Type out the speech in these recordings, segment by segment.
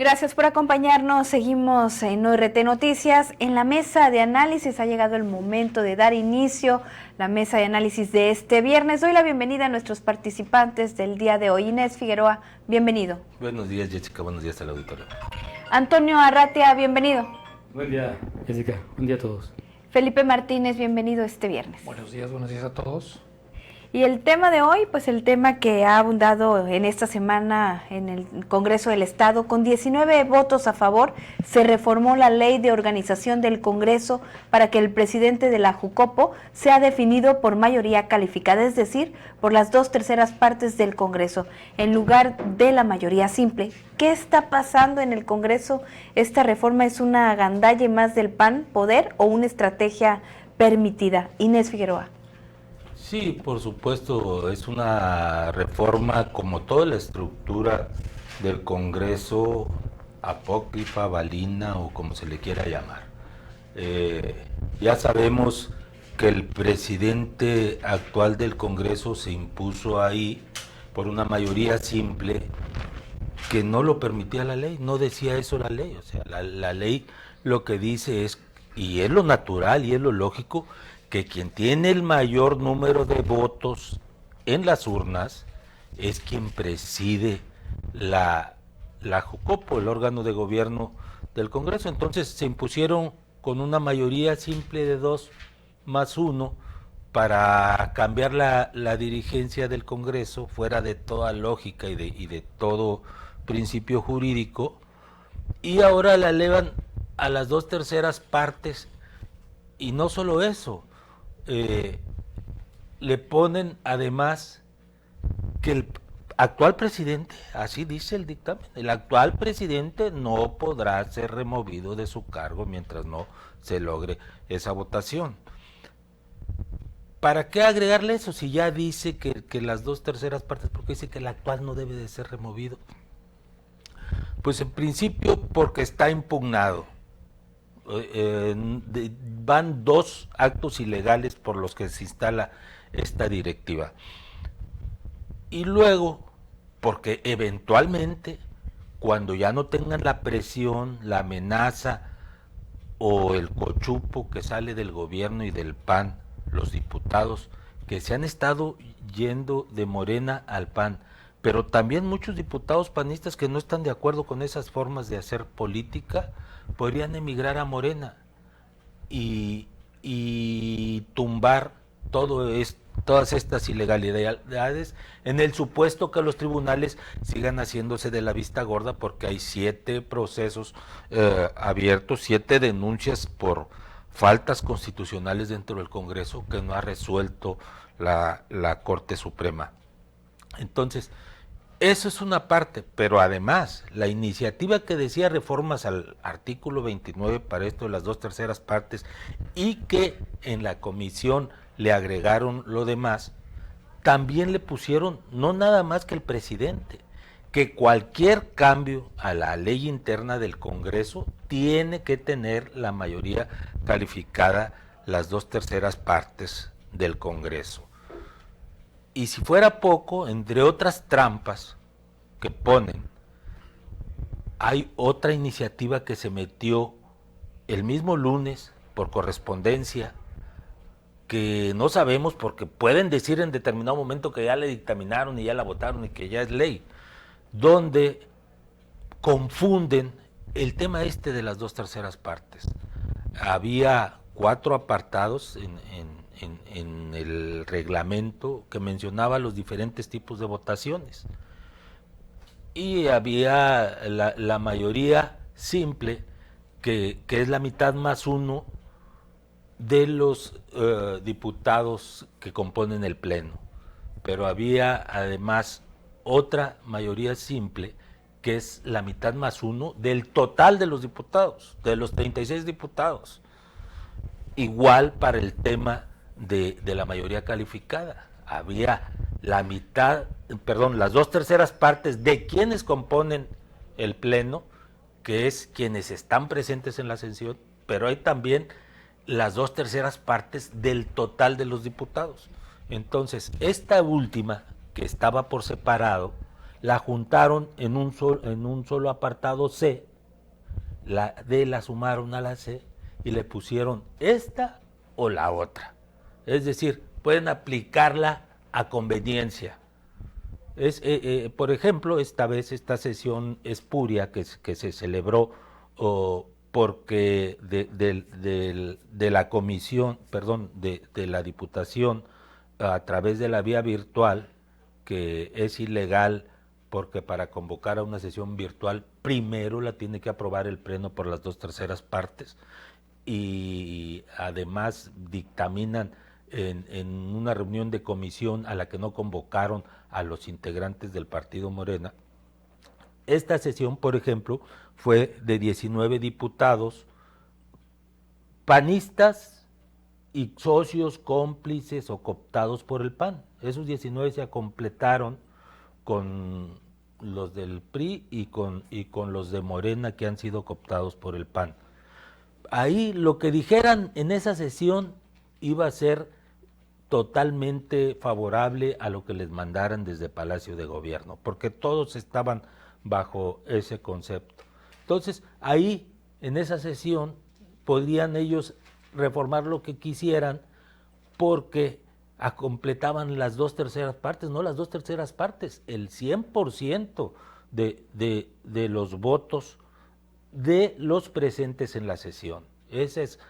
gracias por acompañarnos. Seguimos en ORT Noticias. En la mesa de análisis ha llegado el momento de dar inicio la mesa de análisis de este viernes. Doy la bienvenida a nuestros participantes del día de hoy. Inés Figueroa, bienvenido. Buenos días, Jessica. Buenos días al auditorio. Antonio Arratia, bienvenido. Buen día, Jessica. Buen día a todos. Felipe Martínez, bienvenido este viernes. Buenos días a todos. Y el tema de hoy, pues el tema que ha abundado en esta semana en el Congreso del Estado, con 19 votos a favor, se reformó la Ley de Organización del Congreso para que el presidente de la Jucopo sea definido por mayoría calificada, es decir, por las 2/3 partes del Congreso, en lugar de la mayoría simple. ¿Qué está pasando en el Congreso? ¿Esta reforma es una agandalle más del PAN, poder, o una estrategia permitida? Inés Figueroa. Sí, por supuesto, es una reforma como toda la estructura del Congreso, apócrifa, balina o como se le quiera llamar. Ya sabemos que el presidente actual del Congreso se impuso ahí por una mayoría simple que no lo permitía la ley, no decía eso la ley, o sea, la ley lo que dice es, y es lo natural y es lo lógico, que quien tiene el mayor número de votos en las urnas es quien preside la Jucopo, el órgano de gobierno del Congreso. Entonces se impusieron con una mayoría simple de 2+1 para cambiar la dirigencia del Congreso fuera de toda lógica y de todo principio jurídico, y ahora la elevan a las 2/3 partes, y no solo eso, le ponen además que el actual presidente, así dice el dictamen, el actual presidente no podrá ser removido de su cargo mientras no se logre esa votación. ¿Para qué agregarle eso si ya dice que las 2/3 partes, porque dice que el actual no debe de ser removido? Pues en principio porque está impugnado. Van 2 actos ilegales por los que se instala esta directiva. Y luego, porque eventualmente, cuando ya no tengan la presión, la amenaza o el cochupo que sale del gobierno y del PAN, los diputados que se han estado yendo de Morena al PAN, pero también muchos diputados panistas que no están de acuerdo con esas formas de hacer política, podrían emigrar a Morena y tumbar todas estas ilegalidades, en el supuesto que los tribunales sigan haciéndose de la vista gorda, porque hay 7 procesos abiertos, 7 denuncias por faltas constitucionales dentro del Congreso que no ha resuelto la Corte Suprema. Entonces, eso es una parte, pero además, la iniciativa que decía reformas al artículo 29 para esto de las 2/3 partes, y que en la comisión le agregaron lo demás, también le pusieron no nada más que el presidente, que cualquier cambio a la ley interna del Congreso tiene que tener la mayoría calificada, las 2/3 partes del Congreso. Y si fuera poco, entre otras trampas que ponen, hay otra iniciativa que se metió el mismo lunes por correspondencia, que no sabemos, porque pueden decir en determinado momento que ya le dictaminaron y ya la votaron y que ya es ley, donde confunden el tema de las 2/3 partes. Había 4 apartados en el reglamento que mencionaba los diferentes tipos de votaciones, y había la mayoría simple, que es la mitad más 1 de los diputados que componen el pleno, pero había además otra mayoría simple que es la mitad más 1 del total de los diputados, de los 36 diputados. Igual para el tema de la mayoría calificada. Había las 2/3 partes de quienes componen el pleno, que es quienes están presentes en la sesión, pero hay también las 2/3 partes del total de los diputados. Entonces, esta última, que estaba por separado, la juntaron en un solo apartado C, la D la sumaron a la C y le pusieron esta o la otra. Es decir, pueden aplicarla a conveniencia. Por ejemplo, esta sesión espuria que se celebró porque de la comisión, perdón, de la Diputación a través de la vía virtual, que es ilegal porque para convocar a una sesión virtual primero la tiene que aprobar el Pleno por las 2/3 partes y además dictaminan en una reunión de comisión a la que no convocaron a los integrantes del partido Morena. Esta sesión, por ejemplo, fue de 19 diputados panistas y socios cómplices o cooptados por el PAN. Esos 19 se completaron con los del PRI y con los de Morena que han sido cooptados por el PAN. Ahí lo que dijeran en esa sesión iba a ser totalmente favorable a lo que les mandaran desde Palacio de Gobierno, porque todos estaban bajo ese concepto. Entonces, ahí, en esa sesión, podrían ellos reformar lo que quisieran porque completaban las 2/3 partes, no las 2/3 partes, el 100% de los votos de los presentes en la sesión. Esa es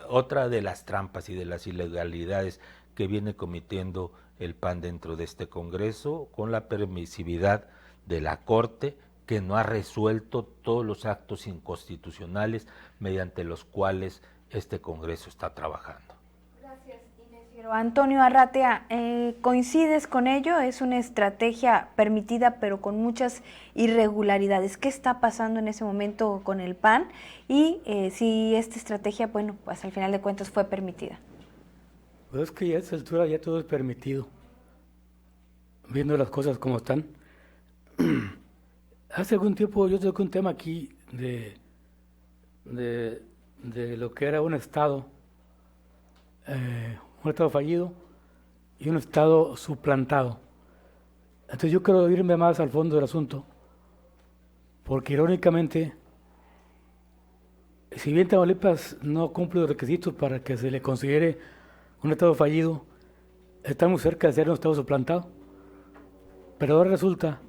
otra de las trampas y de las ilegalidades que viene cometiendo el PAN dentro de este Congreso, con la permisividad de la Corte, que no ha resuelto todos los actos inconstitucionales mediante los cuales este Congreso está trabajando. Gracias, Inés Fierro. Antonio Arratia, ¿coincides con ello? Es una estrategia permitida, pero con muchas irregularidades. ¿Qué está pasando en ese momento con el PAN? Y si esta estrategia, bueno, pues al final de cuentas fue permitida. Pues es que ya a esta altura ya todo es permitido, viendo las cosas como están. Hace algún tiempo yo toqué un tema aquí de lo que era un Estado fallido y un Estado suplantado. Entonces yo quiero irme más al fondo del asunto, porque irónicamente, si bien Tamaulipas no cumple los requisitos para que se le considere un Estado fallido, estamos cerca de ser un Estado suplantado. Pero ahora resulta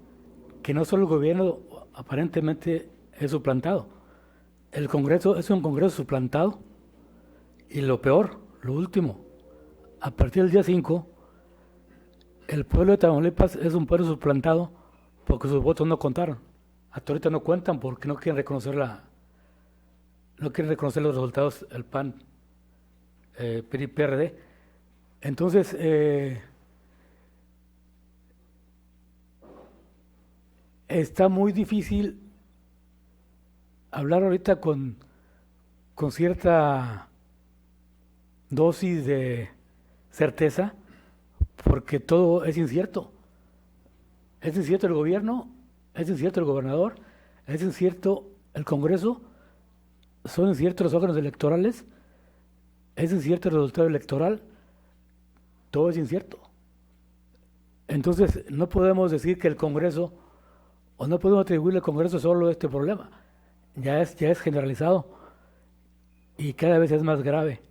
que no solo el gobierno aparentemente es suplantado, el Congreso es un Congreso suplantado, y lo peor, lo último, a partir del día 5, el pueblo de Tamaulipas es un pueblo suplantado porque sus votos no contaron. Hasta ahorita no cuentan porque no quieren reconocer los resultados del PAN, PRI, PRD. Entonces, está muy difícil hablar ahorita con cierta dosis de certeza, porque todo es incierto. Es incierto el gobierno, es incierto el gobernador, es incierto el Congreso, son inciertos los órganos electorales, es incierto el resultado electoral, todo es incierto. Entonces no podemos decir que el Congreso, o no podemos atribuirle al Congreso solo este problema, ya es generalizado y cada vez es más grave.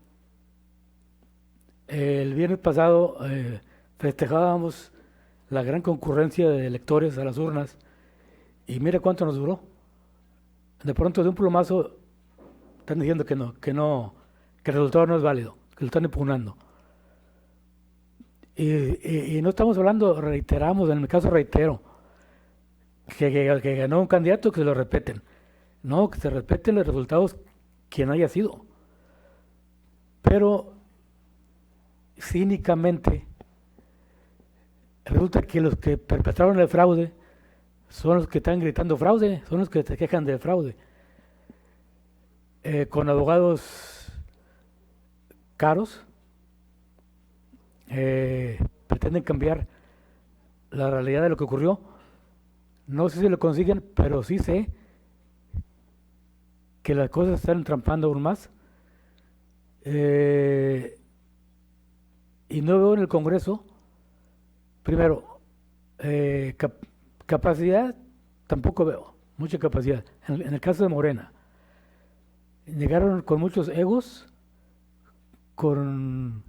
El viernes pasado festejábamos la gran concurrencia de electores a las urnas y mira cuánto nos duró. De pronto de un plumazo están diciendo que el resultado no es válido, que lo están impugnando. Y no estamos hablando, reiteramos, en el caso reitero, que ganó un candidato, que se lo respeten. No, que se respeten los resultados quien haya sido. Pero cínicamente resulta que los que perpetraron el fraude son los que están gritando fraude, son los que se quejan del fraude. Con abogados caros, pretenden cambiar la realidad de lo que ocurrió. No sé si lo consiguen, pero sí sé que las cosas están entrampando aún más. Y no veo en el Congreso, primero, Capacidad tampoco veo, mucha capacidad. En el caso de Morena, llegaron con muchos egos, con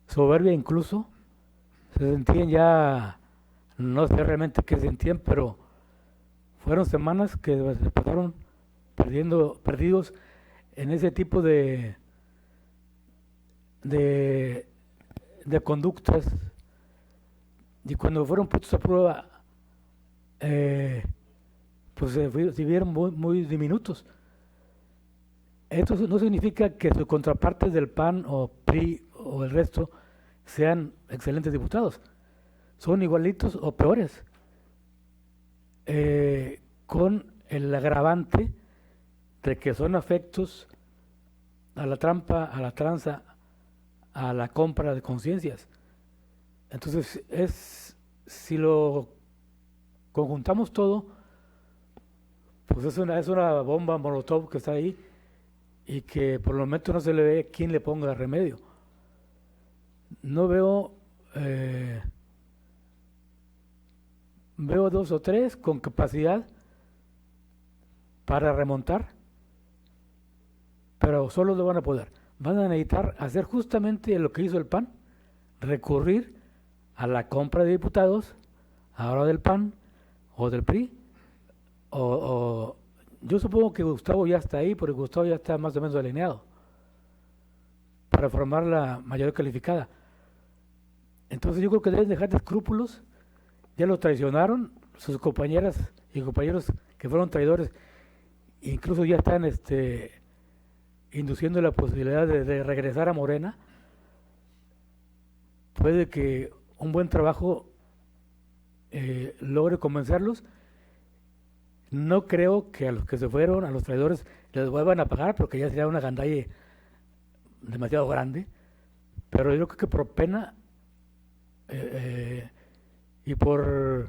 soberbia incluso, se sentían ya, no sé realmente qué sentían, pero fueron semanas que se pasaron perdidos en ese tipo de conductas, y cuando fueron puestos a prueba, pues se vieron muy diminutos. Esto no significa que sus contrapartes del PAN o PRI o el resto sean excelentes diputados. Son igualitos o peores, con el agravante de que son afectos a la trampa, a la tranza, a la compra de conciencias. Entonces, si lo conjuntamos todo, pues es una bomba molotov que está ahí y que por el momento no se le ve quién le ponga remedio. No veo, veo 2 o 3 con capacidad para remontar, pero solo lo van a poder. Van a necesitar hacer justamente lo que hizo el PAN, recurrir a la compra de diputados, ahora del PAN o del PRI, o yo supongo que Gustavo ya está ahí, porque Gustavo ya está más o menos alineado para formar la mayoría calificada. Entonces yo creo que deben dejar de escrúpulos, ya lo traicionaron, sus compañeras y compañeros que fueron traidores, incluso ya están induciendo la posibilidad de regresar a Morena. Puede que un buen trabajo logre convencerlos. No creo que a los que se fueron, a los traidores, les vuelvan a pagar, porque ya sería una gandalle demasiado grande, pero yo creo que por pena y por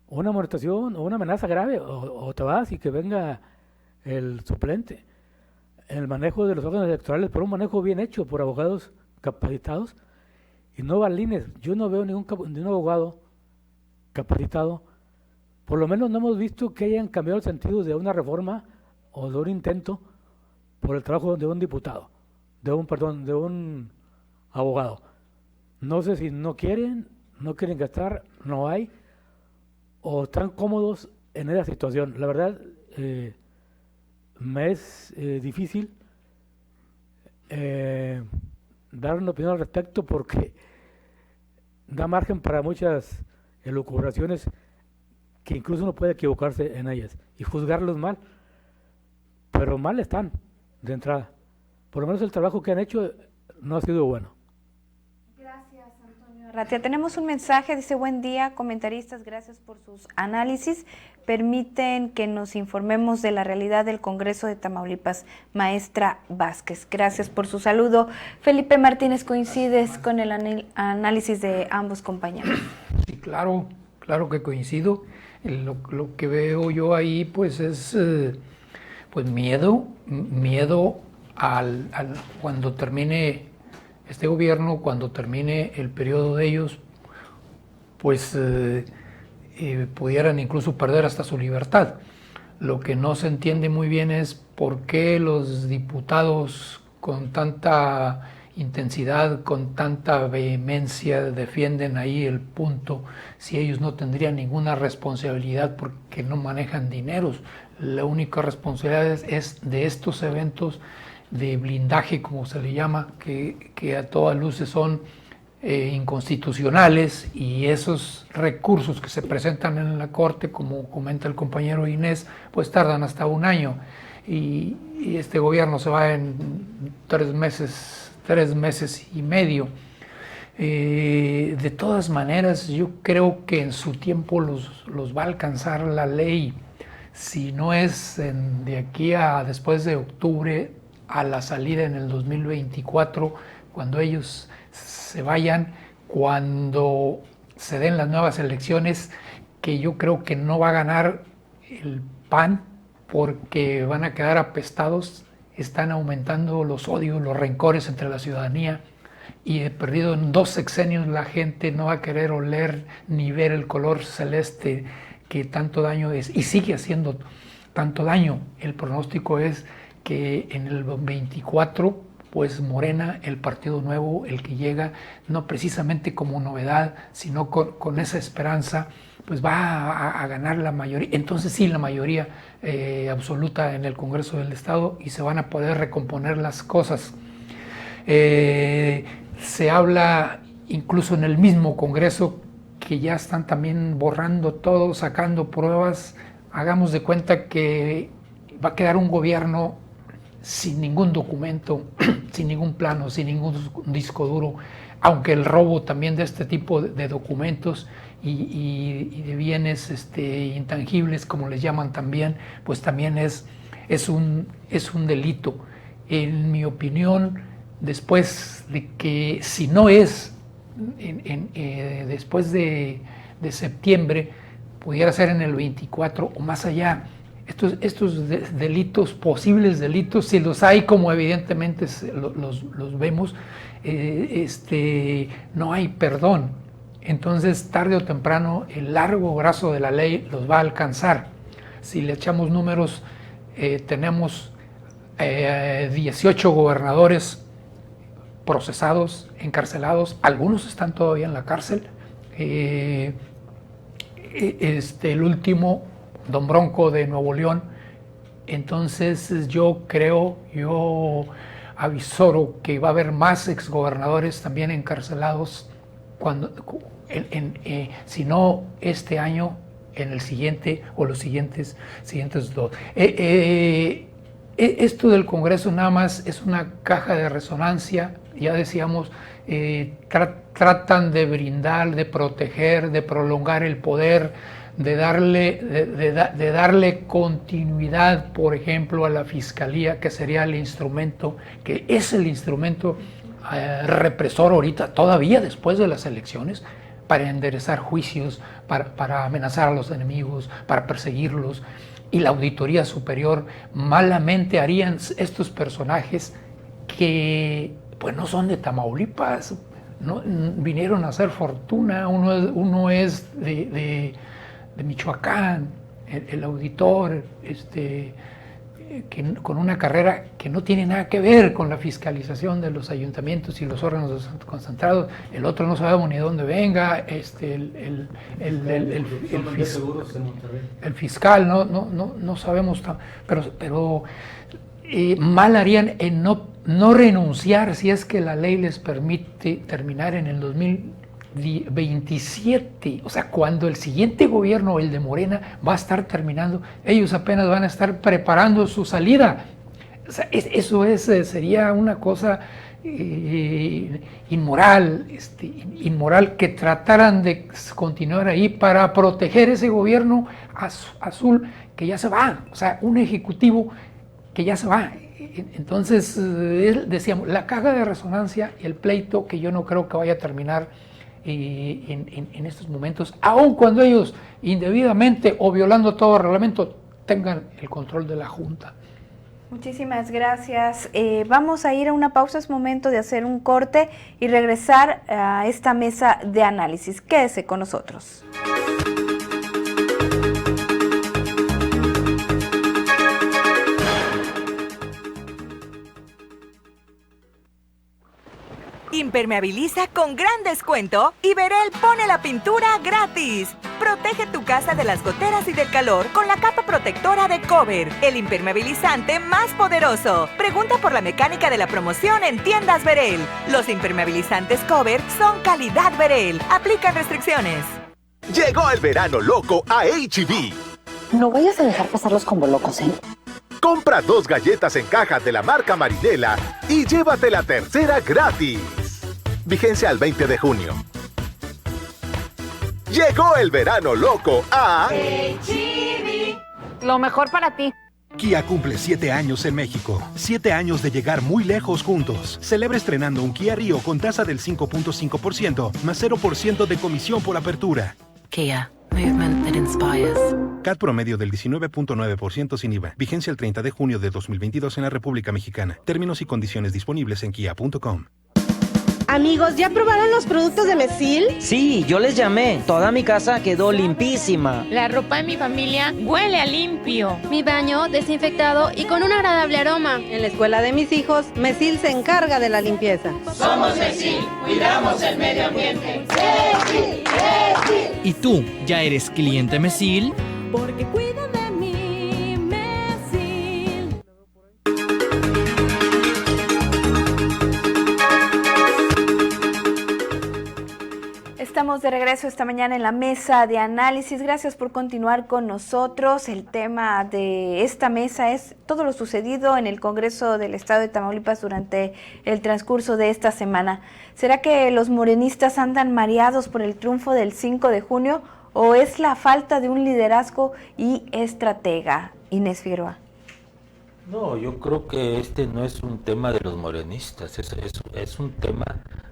una amonestación o una amenaza grave, o te vas y que venga el suplente. El manejo de los órganos electorales, por un manejo bien hecho por abogados capacitados y no balines. Yo no veo ningún abogado capacitado. Por lo menos no hemos visto que hayan cambiado el sentido de una reforma o de un intento por el trabajo de un diputado, de un abogado. No sé si no quieren gastar, no hay, o están cómodos en esa situación. La verdad, me es difícil dar una opinión al respecto, porque da margen para muchas elucubraciones que incluso uno puede equivocarse en ellas y juzgarlos mal, pero mal están de entrada. Por lo menos el trabajo que han hecho no ha sido bueno. Gracias, Antonio Arratia. Tenemos un mensaje, dice: buen día, comentaristas, gracias por sus análisis. Permiten que nos informemos de la realidad del Congreso de Tamaulipas. Maestra Vázquez, gracias por su saludo. Felipe Martínez, ¿coincides con el análisis de ambos compañeros? Sí, claro que coincido. Lo que veo yo ahí pues es pues miedo al cuando termine este gobierno, cuando termine el periodo de ellos, pues pudieran incluso perder hasta su libertad. Lo que no se entiende muy bien es por qué los diputados con tanta intensidad, con tanta vehemencia defienden ahí el punto, si ellos no tendrían ninguna responsabilidad porque no manejan dineros. La única responsabilidad es de estos eventos de blindaje, como se le llama, que a todas luces son inconstitucionales, y esos recursos que se presentan en la Corte, como comenta el compañero Inés, pues tardan hasta un año, y este gobierno se va en 3 meses y medio. De todas maneras, yo creo que en su tiempo los va a alcanzar la ley, si no es de aquí a después de octubre, a la salida en el 2024, cuando ellos se vayan, cuando se den las nuevas elecciones, que yo creo que no va a ganar el PAN, porque van a quedar apestados. Están aumentando los odios, los rencores entre la ciudadanía, y he perdido en 2 sexenios la gente no va a querer oler ni ver el color celeste que tanto daño es y sigue haciendo tanto daño. El pronóstico es que en el 24, pues Morena, el Partido Nuevo, el que llega, no precisamente como novedad, sino con esa esperanza, pues va a ganar la mayoría. Entonces sí, la mayoría absoluta en el Congreso del Estado, y se van a poder recomponer las cosas. Se habla incluso en el mismo Congreso que ya están también borrando todo, sacando pruebas. Hagamos de cuenta que va a quedar un gobierno sin ningún documento, sin ningún plano, sin ningún disco duro, aunque el robo también de este tipo de documentos y de bienes intangibles, como les llaman también, pues también es un delito. En mi opinión, después de que, si no es después de septiembre, pudiera ser en el 24 o más allá. Estos delitos, posibles delitos, si los hay, como evidentemente los vemos, no hay perdón. Entonces, tarde o temprano, el largo brazo de la ley los va a alcanzar. Si le echamos números, tenemos 18 gobernadores procesados, encarcelados, algunos están todavía en la cárcel. El último, Don Bronco de Nuevo León. Entonces yo avisoro que va a haber más exgobernadores también encarcelados, si no este año, en el siguiente o los siguientes dos. Esto del Congreso nada más es una caja de resonancia. Ya decíamos, tratan de brindar, de proteger, de prolongar el poder, de darle continuidad, por ejemplo, a la Fiscalía, que sería el instrumento, que es el instrumento represor ahorita, todavía después de las elecciones, para enderezar juicios, para amenazar a los enemigos, para perseguirlos. Y la Auditoría Superior malamente harían estos personajes que pues no son de Tamaulipas, no, vinieron a hacer fortuna. Uno es de Michoacán, el auditor, con una carrera que no tiene nada que ver con la fiscalización de los ayuntamientos y los órganos concentrados. El otro no sabemos ni de dónde venga, el fiscal, no sabemos, pero mal harían en no renunciar si es que la ley les permite terminar en el 2027, o sea, cuando el siguiente gobierno, el de Morena, va a estar terminando, ellos apenas van a estar preparando su salida. O sea, eso sería una cosa inmoral, inmoral, que trataran de continuar ahí para proteger ese gobierno azul que ya se va, o sea, un ejecutivo que ya se va. Entonces, decíamos, la caja de resonancia y el pleito, que yo no creo que vaya a terminar en estos momentos, aun cuando ellos indebidamente o violando todo reglamento tengan el control de la Junta. Muchísimas gracias. Vamos a ir a una pausa, es momento de hacer un corte y regresar a esta mesa de análisis. Quédese con nosotros. Impermeabiliza con gran descuento y Verel pone la pintura gratis. Protege tu casa de las goteras y del calor con la capa protectora de Cover, el impermeabilizante más poderoso. Pregunta por la mecánica de la promoción en tiendas Verel. Los impermeabilizantes Cover son calidad Verel. Aplican restricciones. Llegó el verano loco a H-E-B. No vayas a dejar pasar los combo locos, ¿eh? Compra 2 galletas en cajas de la marca Marinela y llévate la tercera gratis. Vigencia al 20 de junio. Llegó el verano loco a H-E-B. Lo mejor para ti. Kia cumple 7 años en México. 7 años de llegar muy lejos juntos. Celebra estrenando un Kia Rio con tasa del 5.5% más 0% de comisión por apertura. Kia. Movement that inspires. CAT promedio del 19.9% sin IVA. Vigencia el 30 de junio de 2022 en la República Mexicana. Términos y condiciones disponibles en kia.com. Amigos, ¿ya probaron los productos de Mesil? Sí, yo les llamé. Toda mi casa quedó limpísima. La ropa de mi familia huele a limpio. Mi baño desinfectado y con un agradable aroma. En la escuela de mis hijos, Mesil se encarga de la limpieza. Somos Mesil, cuidamos el medio ambiente. ¡Mesil! ¡Mesil! ¿Y tú, ya eres cliente Mesil? Porque cuida de mí, Mesil. Estamos de regreso esta mañana en la mesa de análisis. Gracias por continuar con nosotros. El tema de esta mesa es todo lo sucedido en el Congreso del Estado de Tamaulipas durante el transcurso de esta semana. ¿Será que los morenistas andan mareados por el triunfo del 5 de junio o es la falta de un liderazgo y estratega? Inés Figueroa. No, yo creo que este no es un tema de los morenistas, es un tema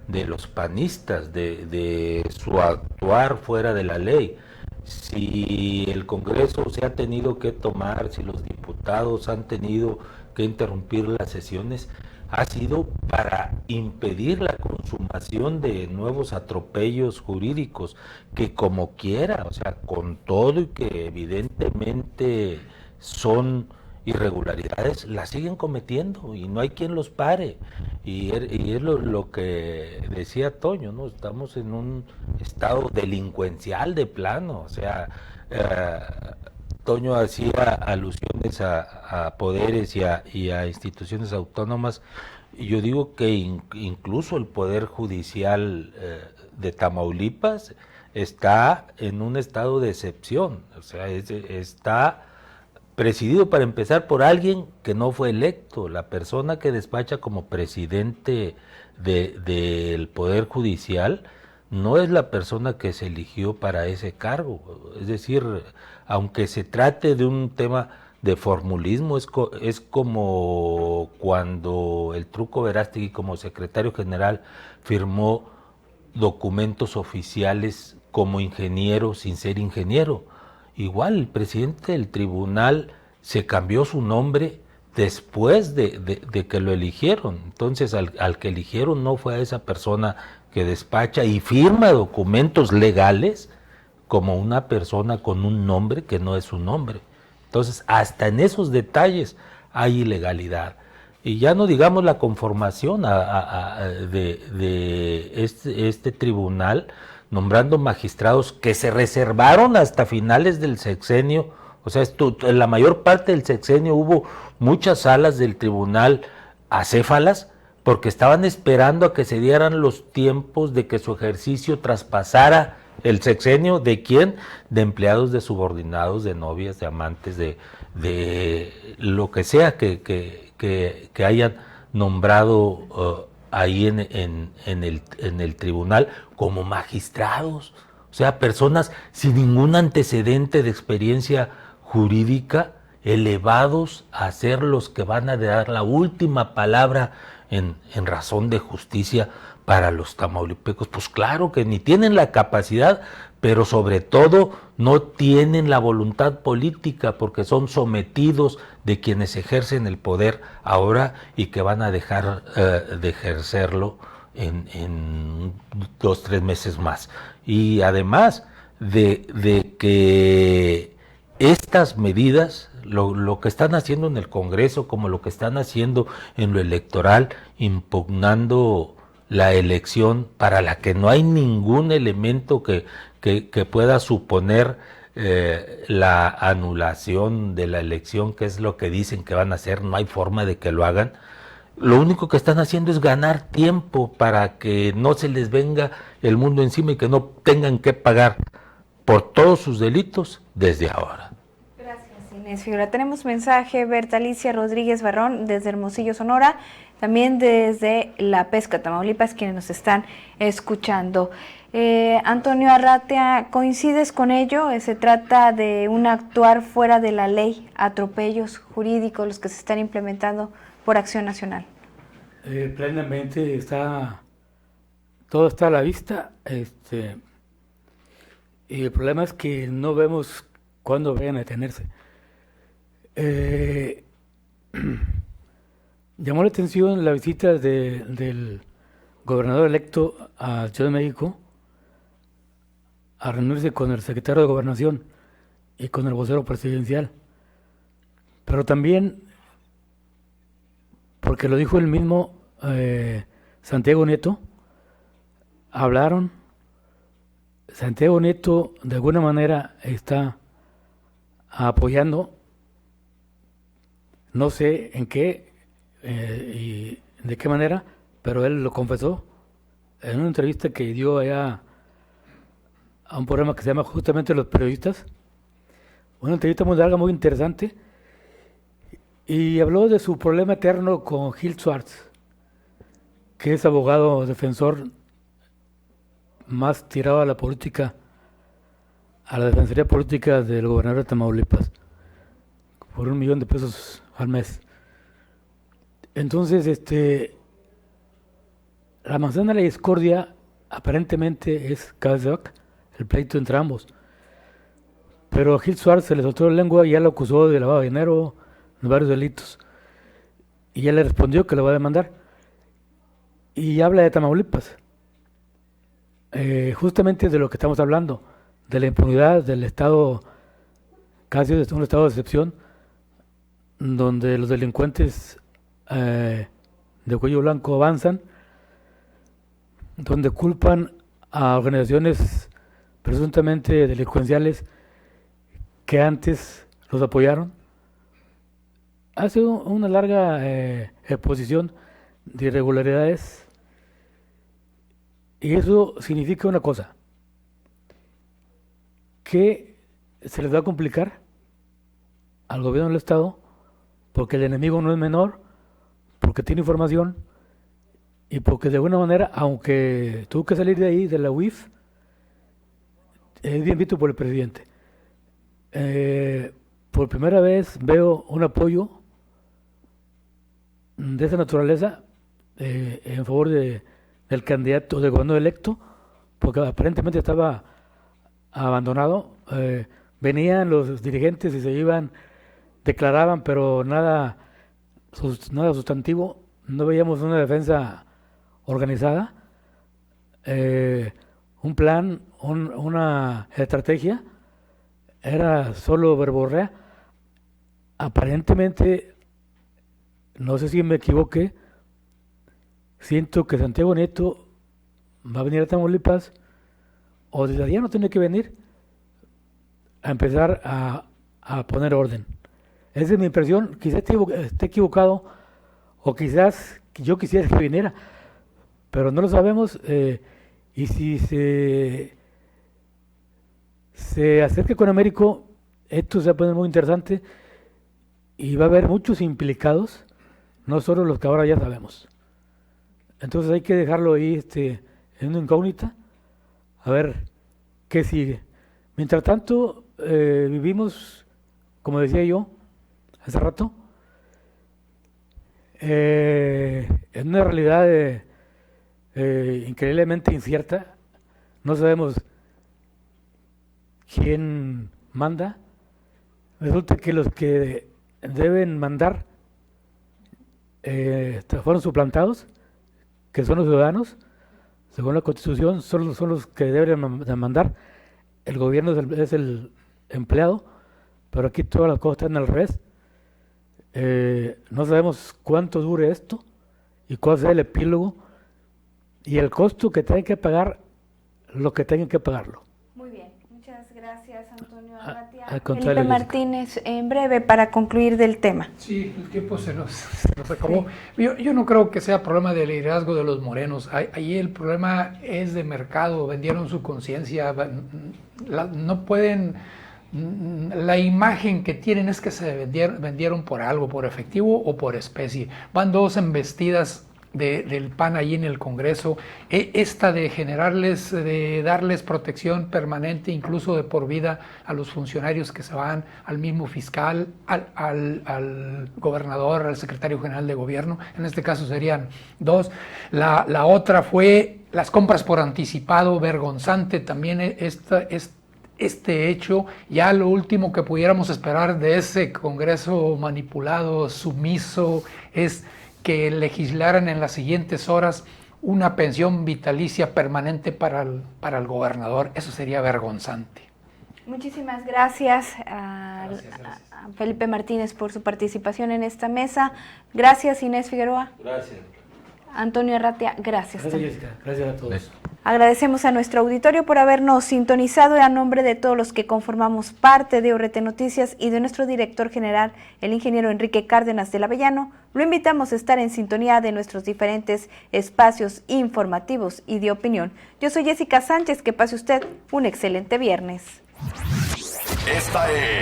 de los panistas, de su actuar fuera de la ley. Si el Congreso se ha tenido que tomar, si los diputados han tenido que interrumpir las sesiones, ha sido para impedir la consumación de nuevos atropellos jurídicos, que como quiera, o sea, con todo y que evidentemente son irregularidades, las siguen cometiendo y no hay quien los pare. Y es lo que decía Toño, ¿no? Estamos en un estado delincuencial de plano, o sea, Toño hacía alusiones a poderes y a instituciones autónomas, y yo digo que incluso el Poder Judicial de Tamaulipas está en un estado de excepción, o sea, está presidido para empezar por alguien que no fue electo. La persona que despacha como presidente del Poder Judicial no es la persona que se eligió para ese cargo. Es decir, aunque se trate de un tema de formulismo, es como cuando el Truco Verástegui como secretario general firmó documentos oficiales como ingeniero sin ser ingeniero. Igual el presidente del tribunal se cambió su nombre después de que lo eligieron. Entonces al que eligieron no fue a esa persona que despacha y firma documentos legales como una persona con un nombre que no es su nombre. Entonces hasta en esos detalles hay ilegalidad. Y ya no digamos la conformación de este tribunal, nombrando magistrados que se reservaron hasta finales del sexenio. O sea, en la mayor parte del sexenio hubo muchas salas del tribunal acéfalas porque estaban esperando a que se dieran los tiempos de que su ejercicio traspasara el sexenio. ¿De quién? De empleados, de subordinados, de novias, de amantes, de lo que sea que hayan nombrado ahí en el tribunal como magistrados, o sea, personas sin ningún antecedente de experiencia jurídica, elevados a ser los que van a dar la última palabra en razón de justicia para los tamaulipecos. Pues claro que ni tienen la capacidad, pero sobre todo no tienen la voluntad política porque son sometidos de quienes ejercen el poder ahora y que van a dejar de ejercerlo en 2-3 meses más. Y además de que estas medidas, lo que están haciendo en el Congreso, como lo que están haciendo en lo electoral, impugnando la elección para la que no hay ningún elemento que pueda suponer la anulación de la elección, que es lo que dicen que van a hacer, no hay forma de que lo hagan. Lo único que están haciendo es ganar tiempo para que no se les venga el mundo encima y que no tengan que pagar por todos sus delitos desde ahora. Gracias, Inés Figueroa. Tenemos mensaje, Berta Alicia Rodríguez Barrón, desde Hermosillo, Sonora, también desde La Pesca, Tamaulipas, quienes nos están escuchando. Antonio Arratia, ¿coincides con ello? Se trata de un actuar fuera de la ley, atropellos jurídicos los que se están implementando por Acción Nacional. Plenamente todo está a la vista, y el problema es que no vemos cuándo vayan a detenerse. Llamó la atención la visita del gobernador electo a Ciudad de México a reunirse con el secretario de Gobernación y con el vocero presidencial. Pero también, porque lo dijo el mismo Santiago Nieto, hablaron. Santiago Nieto de alguna manera está apoyando, no sé en qué y de qué manera, pero él lo confesó en una entrevista que dio allá a un programa que se llama justamente Los Periodistas, una entrevista muy larga, muy interesante, y habló de su problema eterno con Gil Schwartz, que es abogado defensor más tirado a la política, a la defensoría política del gobernador de Tamaulipas, por $1 millón al mes. Entonces, la manzana de la discordia aparentemente es cabeza de vaca, el pleito entre ambos. Pero a Gil Schwartz se le soltó la lengua y ya lo acusó de lavado de dinero, de varios delitos. Y ya le respondió que lo va a demandar. Y habla de Tamaulipas. Justamente de lo que estamos hablando, de la impunidad del Estado, casi de un estado de excepción, donde los delincuentes de cuello blanco avanzan, donde culpan a organizaciones presuntamente delincuenciales que antes los apoyaron. Hace una larga exposición de irregularidades, y eso significa una cosa, que se les va a complicar al gobierno del Estado, porque el enemigo no es menor, porque tiene información, y porque de alguna manera, aunque tuvo que salir de ahí, de la UIF, es bien visto por el presidente. Por primera vez veo un apoyo de esa naturaleza en favor del candidato de gobernador electo, porque aparentemente estaba abandonado. Venían los dirigentes y se iban, declaraban, pero nada sustantivo. No veíamos una defensa organizada, un plan, una estrategia. Era solo verborrea. Aparentemente, no sé si me equivoqué, siento que Santiago Nieto va a venir a Tamaulipas, o desde allá no tiene que venir, a empezar a poner orden. Esa es mi impresión. Quizás esté equivocado, o quizás yo quisiera que viniera, pero no lo sabemos. Y si se acerca con Américo, esto se va a poner muy interesante y va a haber muchos implicados, no solo los que ahora ya sabemos. Entonces hay que dejarlo ahí en una incógnita, a ver qué sigue. Mientras tanto, vivimos, como decía yo hace rato, en una realidad increíblemente incierta. No sabemos quién manda. Resulta que los que deben mandar fueron suplantados, que son los ciudadanos. Según la Constitución, son los que deben mandar. El gobierno es el empleado, pero aquí todas las cosas están al revés. No sabemos cuánto dure esto y cuál será el epílogo y el costo que tengan que pagar los que tengan que pagarlo. Muy bien, muchas gracias, Antonio Arratia. Felipe Martínez, en breve para concluir del tema. Sí, el tiempo se nos acabó. Sí. Yo no creo que sea problema del liderazgo de los morenos. Ahí el problema es de mercado. Vendieron su conciencia. No pueden. La imagen que tienen es que se vendieron por algo, por efectivo o por especie. Van dos embestidas del PAN allí en el Congreso. Esta de darles protección permanente, incluso de por vida, a los funcionarios que se van, al mismo fiscal, al gobernador, al secretario general de gobierno. En este caso serían dos. La otra fue las compras por anticipado, vergonzante también este hecho. Ya lo último que pudiéramos esperar de ese Congreso manipulado, sumiso, es que legislaran en las siguientes horas una pensión vitalicia permanente para el gobernador. Eso sería vergonzante. Muchísimas gracias a Felipe Martínez por su participación en esta mesa. Gracias, Inés Figueroa. Gracias. Antonio Arratia, gracias. Gracias, Jessica. Gracias a todos. Agradecemos a nuestro auditorio por habernos sintonizado y a nombre de todos los que conformamos parte de ORT Noticias y de nuestro director general, el ingeniero Enrique Cárdenas del Avellano, lo invitamos a estar en sintonía de nuestros diferentes espacios informativos y de opinión. Yo soy Jessica Sánchez, que pase usted un excelente viernes. Esta es